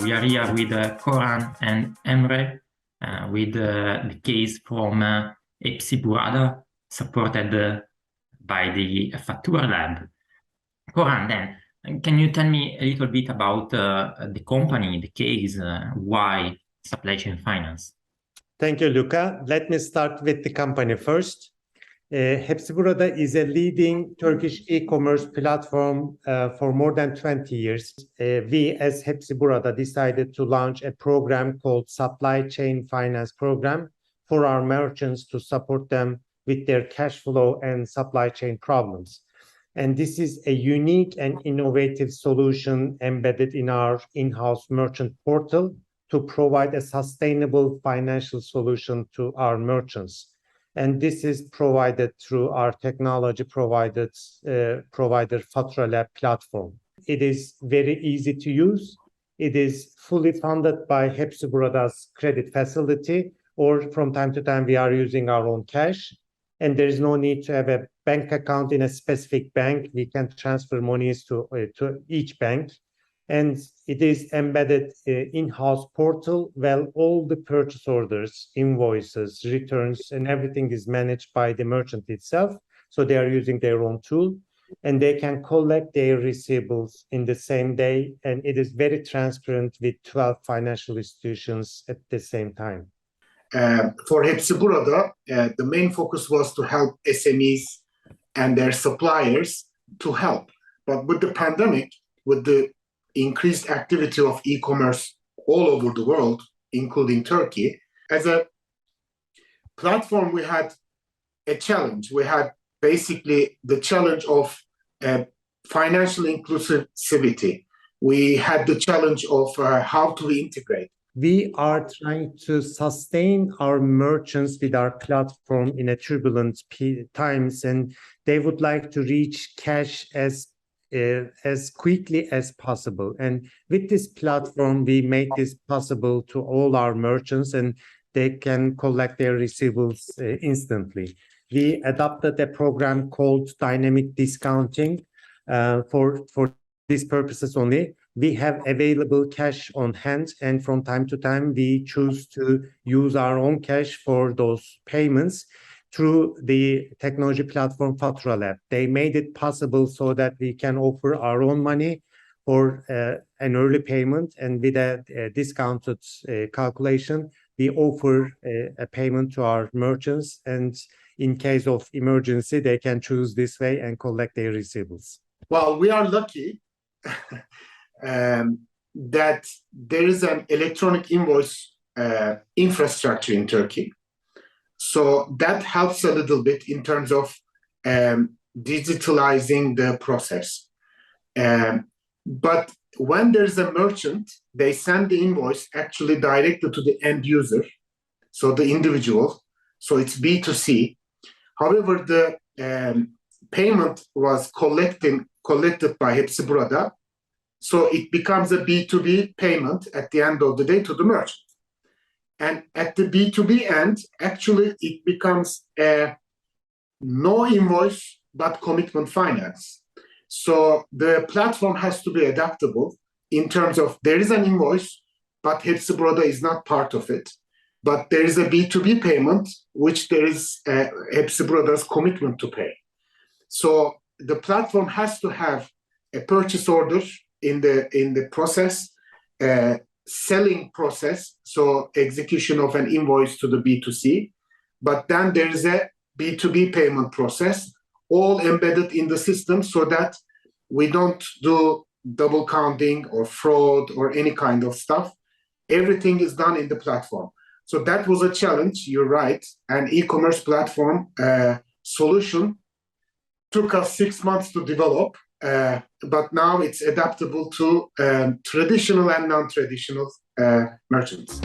We are here with Koran and Emre with the case from Hepsiburada, supported by the Fattura Lab. Koran, then, can you tell me a little bit about the company, the case, why supply chain finance? Thank you, Luca. Let me start with the company first. Hepsiburada is a leading Turkish e-commerce platform for more than 20 years. We, as Hepsiburada, decided to launch a program called Supply Chain Finance Program for our merchants to support them with their cash flow and supply chain problems. And this is a unique and innovative solution embedded in our in-house merchant portal to provide a sustainable financial solution to our merchants. And this is provided through our technology provider Fattura Lab platform. It is very easy to use. It is fully funded by Hepsiburada's credit facility, or from time to time we are using our own cash. And there is no need to have a bank account in a specific bank. We can transfer monies to each bank. And it is embedded in-house portal where all the purchase orders, invoices, returns, and everything is managed by the merchant itself. So they are using their own tool, and they can collect their receivables in the same day. And it is very transparent with 12 financial institutions at the same time. For Hepsiburada, the main focus was to help SMEs and their suppliers to help. But with the pandemic, with the increased activity of e-commerce all over the world, including Turkey, as a platform, we had a challenge. We had basically the challenge of financial inclusivity. We had the challenge of how to integrate. We are trying to sustain our merchants with our platform in a turbulent times, and they would like to reach cash as quickly as possible. And with this platform, we made this possible to all our merchants, and they can collect their receivables instantly. We adopted a program called dynamic discounting for these purposes only. We have available cash on hand, and from time to time, we choose to use our own cash for those payments through the technology platform Fattura Lab. They made it possible so that we can offer our own money for an early payment, and with a discounted calculation, we offer a payment to our merchants, and in case of emergency, they can choose this way and collect their receivables. Well, we are lucky that there is an electronic invoice infrastructure in Turkey. So that helps a little bit in terms of digitalizing the process. But when there's a merchant, they send the invoice actually directly to the end user, so the individual. So it's B2C. However, the payment was collected by Hepsiburada, so it becomes a B2B payment at the end of the day to the merchant. And at the B2B end, actually, it becomes a no invoice, but commitment finance. So the platform has to be adaptable in terms of there is an invoice, but Hepsiburada is not part of it. But there is a B2B payment, which there is Hepsiburada's commitment to pay. So the platform has to have a purchase order in the process, selling process, so execution of an invoice to the B2C, but then there is a B2B payment process, all embedded in the system so that we don't do double counting or fraud or any kind of stuff. Everything is done in the platform. So that was a challenge, you're right. An e-commerce platform solution took us 6 months to develop. But now it's adaptable to traditional and non-traditional merchants.